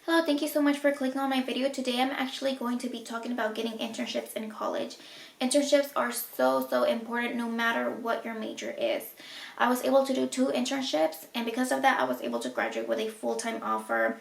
Hello, thank you so much for clicking on my video. Today I'm actually going to be talking about getting internships in college. Internships are so important no matter what your major is. I was able to do 2 internships, and because of that I was able to graduate with a full-time offer.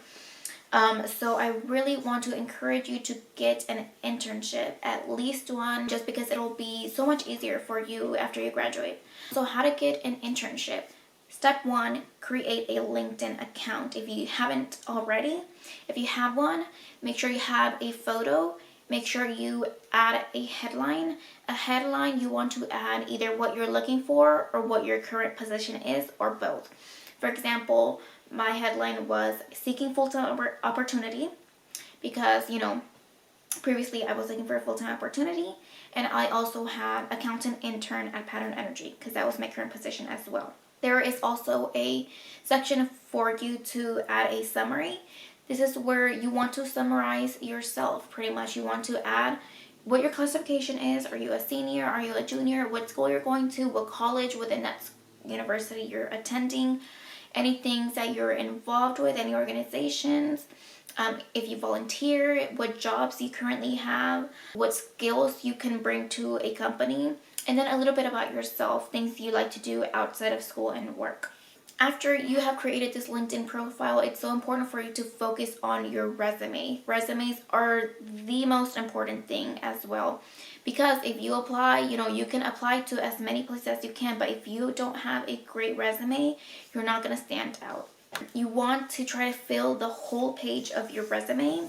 So I really want to encourage you to get an internship, at least one, just because it'll be so much easier for you after you graduate. So how to get an internship? Step 1, create a LinkedIn account. If you haven't already, if you have one, make sure you have a photo. Make sure you add a headline. A headline, you want to add either what you're looking for or what your current position is, or both. For example, my headline was seeking full-time opportunity because, previously I was looking for a full-time opportunity, and I also had accountant intern at Pattern Energy because that was my current position as well. There is also a section for you to add a summary. This is where you want to summarize yourself. Pretty much you want to add what your classification is. Are you a senior? Are you a junior? What school you're going to? What college within that university you're attending? Any things that you're involved with, any organizations, if you volunteer, what jobs you currently have, what skills you can bring to a company, and then a little bit about yourself, things you like to do outside of school and work. After you have created this LinkedIn profile, it's so important for you to focus on your resume. Resumes are the most important thing as well, because if you apply, you can apply to as many places as you can, but if you don't have a great resume, you're not going to stand out. You want to try to fill the whole page of your resume.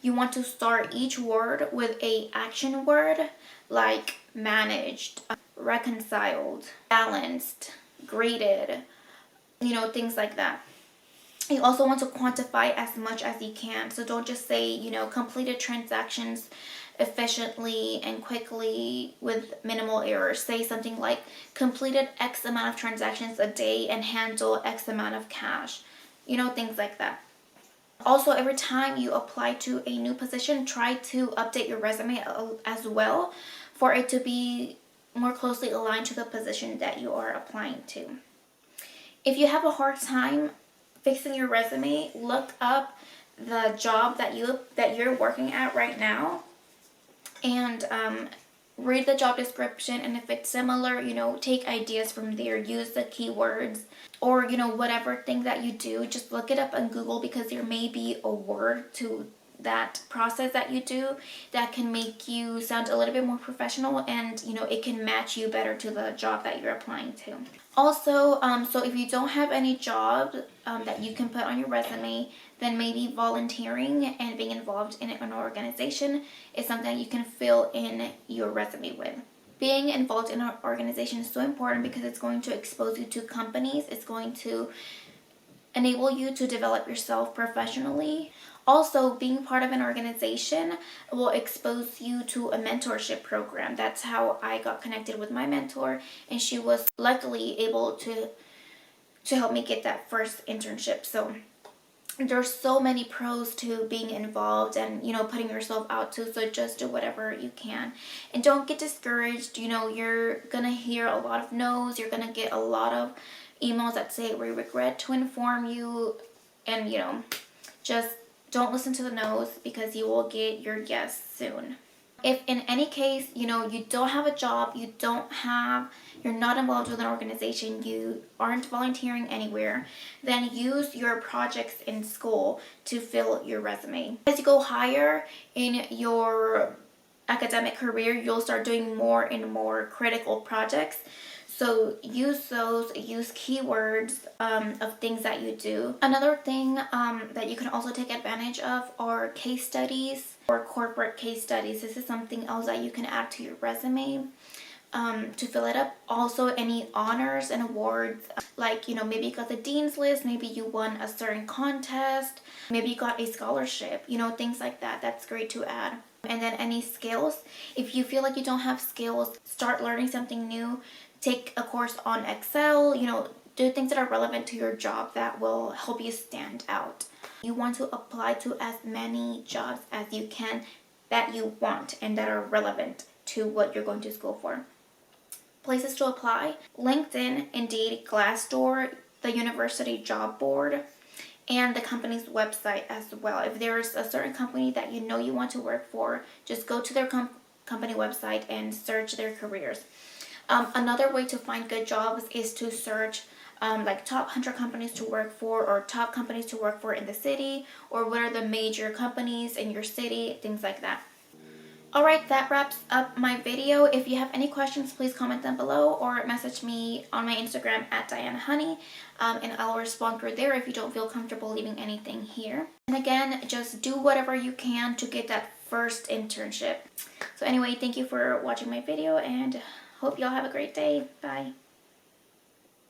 You want to start each word with a action word, like managed, reconciled, balanced, graded, things like that. You also want to quantify as much as you can. So don't just say, completed transactions efficiently and quickly with minimal errors. Say something like completed X amount of transactions a day and handle X amount of cash. Things like that. Also, every time you apply to a new position, try to update your resume as well for it to be more closely aligned to the position that you are applying to. If you have a hard time fixing your resume, look up the job that you're working at right now and read the job description, and if it's similar, take ideas from there, use the keywords, or whatever thing that you do, just look it up on Google, because there may be a word to that process that you do that can make you sound a little bit more professional, and it can match you better to the job that you're applying to. Also, so if you don't have any job that you can put on your resume, then maybe volunteering and being involved in an organization is something you can fill in your resume with. Being involved in an organization is so important because it's going to expose you to companies. It's going to enable you to develop yourself professionally. Also, being part of an organization will expose you to a mentorship program. That's how I got connected with my mentor, and she was luckily able to help me get that first internship. So there's so many pros to being involved and putting yourself out too. So just do whatever you can, and don't get discouraged. You're gonna hear a lot of no's. You're gonna get a lot of emails that say we regret to inform you, and just don't listen to the no's, because you will get your yes soon. If in any case, you don't have a job, you're not involved with an organization, you aren't volunteering anywhere, then use your projects in school to fill your resume. As you go higher in your academic career, you'll start doing more and more critical projects. So use those, use keywords of things that you do. Another thing that you can also take advantage of are case studies or corporate case studies. This is something else that you can add to your resume to fill it up. Also, any honors and awards, like maybe you got the dean's list, maybe you won a certain contest, maybe you got a scholarship, things like that. That's great to add. And then any skills. If you feel like you don't have skills, start learning something new. Take a course on Excel, do things that are relevant to your job that will help you stand out. You want to apply to as many jobs as you can that you want and that are relevant to what you're going to school for. Places to apply: LinkedIn, Indeed, Glassdoor, the university job board, and the company's website as well. If there's a certain company that you know you want to work for, just go to their company website and search their careers. Another way to find good jobs is to search like top 100 companies to work for, or top companies to work for in the city, or what are the major companies in your city, things like that. Alright, that wraps up my video. If you have any questions, please comment them below or message me on my Instagram at DianaHoney, and I'll respond through there if you don't feel comfortable leaving anything here. And again, just do whatever you can to get that first internship. So anyway, thank you for watching my video and hope y'all have a great day. Bye.